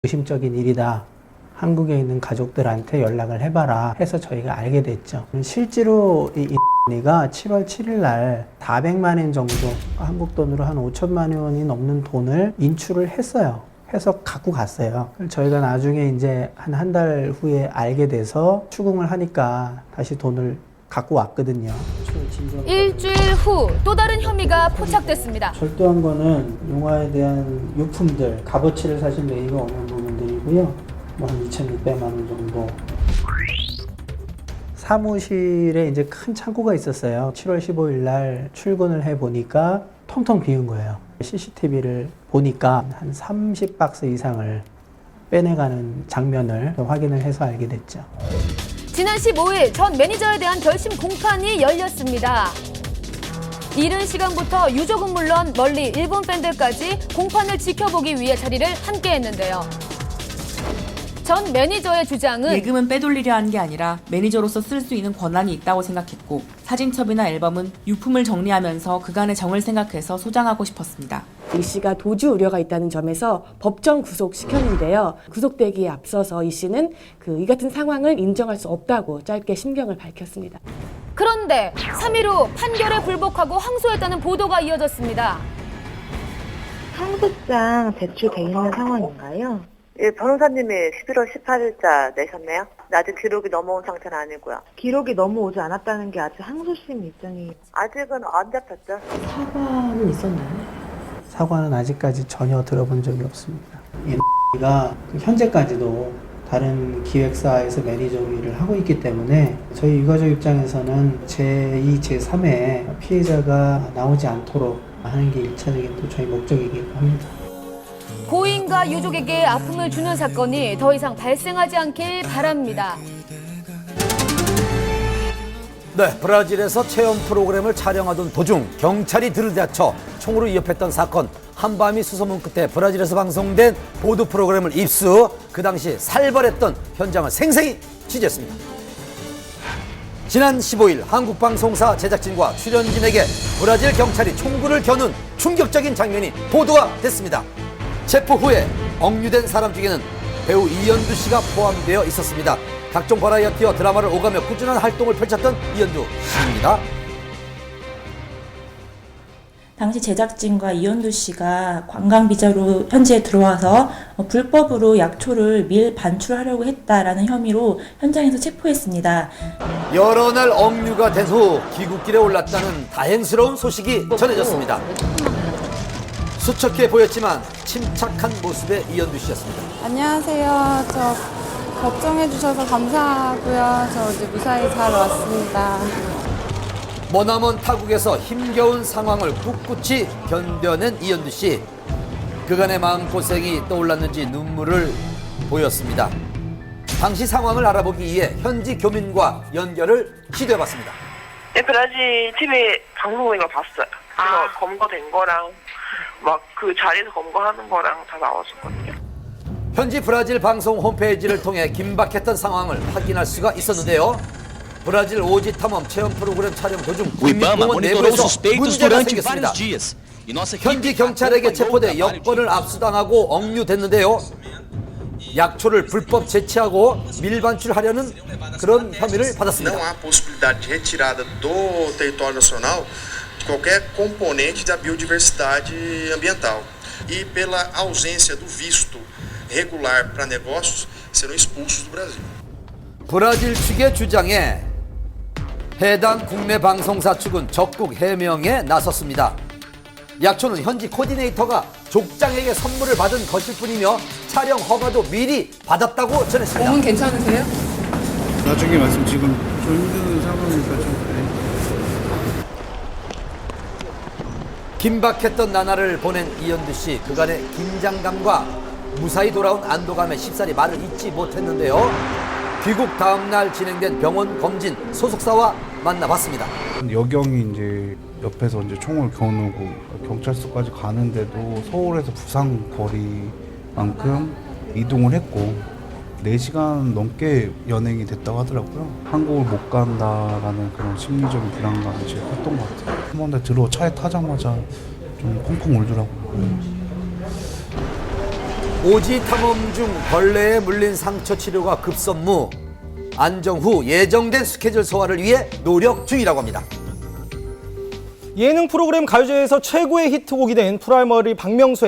의심적인 일이다. 한국에 있는 가족들한테 연락을 해봐라 해서 저희가 알게 됐죠. 실제로 이 X가 7월 7일 날 400만 원 정도, 한국 돈으로 한 5천만 원이 넘는 돈을 인출을 했어요. 해서 갖고 갔어요. 저희가 나중에 이제 한 달 후에 알게 돼서 추궁을 하니까 다시 돈을 갖고 왔거든요. 일주일 후 또 다른 혐의가 포착됐습니다. 절도한 거는 용화에 대한 유품들, 값어치를 사실 매입이 없는 부분들이고요. 뭐 한 2,600만 원 정도. 사무실에 이제 큰 창고가 있었어요. 7월 15일 날 출근을 해 보니까 텅텅 비운 거예요. CCTV를 보니까 한 30박스 이상을 빼내가는 장면을 확인을 해서 알게 됐죠. 지난 15일 전 매니저에 대한 결심 공판이 열렸습니다. 이른 시간부터 유족은 물론 멀리 일본 팬들까지 공판을 지켜보기 위해 자리를 함께 했는데요. 전 매니저의 주장은 예금은 빼돌리려 한 게 아니라 매니저로서 쓸 수 있는 권한이 있다고 생각했고 사진첩이나 앨범은 유품을 정리하면서 그간의 정을 생각해서 소장하고 싶었습니다. 이 씨가 도주 우려가 있다는 점에서 법정 구속시켰는데요. 구속되기에 앞서서 이 씨는 이 같은 상황을 인정할 수 없다고 짧게 심경을 밝혔습니다. 그런데 3일 후 판결에 불복하고 항소했다는 보도가 이어졌습니다. 상속장 제출돼 있는 상황인가요? 예, 변호사님이 11월 18일자 내셨네요. 아직 기록이 넘어온 상태는 아니고요. 기록이 넘어오지 않았다는 게 아직 항소심 일정이 아직은 안 잡혔죠. 사과는 있었나요? 사과는 아직까지 전혀 들어본 적이 없습니다. X가 현재까지도 다른 기획사에서 매니저 일을 하고 있기 때문에 저희 유가족 입장에서는 제2, 제3의 피해자가 나오지 않도록 하는 게 1차적인 또 저희 목적이기도 합니다. 고인과 유족에게 아픔을 주는 사건이 더 이상 발생하지 않길 바랍니다. 네, 브라질에서 체험 프로그램을 촬영하던 도중 경찰이 들이닥쳐 총으로 위협했던 사건. 한밤이 수소문 끝에 브라질에서 방송된 보도 프로그램을 입수. 그 당시 살벌했던 현장을 생생히 취재했습니다. 지난 15일 한국 방송사 제작진과 출연진에게 브라질 경찰이 총구를 겨눈 충격적인 장면이 보도가 됐습니다. 체포 후에 억류된 사람 중에는 배우 이현두 씨가 포함되어 있었습니다. 각종 버라이어티와 드라마를 오가며 꾸준한 활동을 펼쳤던 이현두 씨입니다. 당시 제작진과 이현두 씨가 관광 비자로 현지에 들어와서 불법으로 약초를 밀반출하려고 했다라는 혐의로 현장에서 체포했습니다. 여러 날 억류가 된 후 귀국길에 올랐다는 다행스러운 소식이 전해졌습니다. 수척해 보였지만 침착한 모습의 이현두 씨였습니다. 안녕하세요. 저 걱정해 주셔서 감사하고요. 저 이제 무사히 잘 왔습니다. 머나먼 타국에서 힘겨운 상황을 꿋꿋이 견뎌낸 이현두 씨. 그간의 마음고생이 떠올랐는지 눈물을 보였습니다. 당시 상황을 알아보기 위해 현지 교민과 연결을 시도해봤습니다. 네, 브라질 TV 방송인 거 봤어요. 그래서 검거된 거랑 막 그 자리에서 검거하는 거랑 다 나왔었거든요. 현지 브라질 방송 홈페이지를 통해 긴박했던 상황을 확인할 수가 있었는데요. 브라질 오지 탐험 체험 프로그램 촬영 도중 국립공원 내부에서 문제가 생겼습니다. 현지 경찰에게 체포돼 여권을 압수당하고 억류됐는데요. 약초를 불법 채취하고 밀반출하려는 그런 혐의를 받았습니다. Não há possibilidade de retirada do território nacional de qualquer componente da biodiversidade ambiental. E pela ausência do visto regular para negócios, serão expulsos do Brasil. 브라질 측의 주장에 해당 국내 방송사 측은 적극 해명에 나섰습니다. 약초는 현지 코디네이터가 족장에게 선물을 받은 것일 뿐이며 촬영 허가도 미리 받았다고 전했습니다. 몸은 괜찮으세요? 나중에 말씀 지금 좀 힘든 상황이니까 좀 긴박했던 나날을 보낸 이현두 씨. 그간의 긴장감과 무사히 돌아온 안도감에 쉽사리 말을 잇지 못했는데요. 귀국 다음 날 진행된 병원 검진 소속사와 만나봤습니다. 여경이 이제 옆에서 이제 총을 겨누고 경찰서까지 가는데도 서울에서 부산 거리만큼 이동을 했고 4시간 넘게 연행이 됐다고 하더라고요. 한국을 못 간다라는 그런 심리적인 불안감이 제일 컸던 것 같아요. 한 번에 차에 타자마자 좀 펑펑 울더라고요. 오지 탐험 중 벌레에 물린 상처 치료가 급선무. 안정 후 예정된 스케줄 소화를 위해 노력 중이라고 합니다. 예능 프로그램 가요제에서 최고의 히트곡이 된 프라이머리 박명수의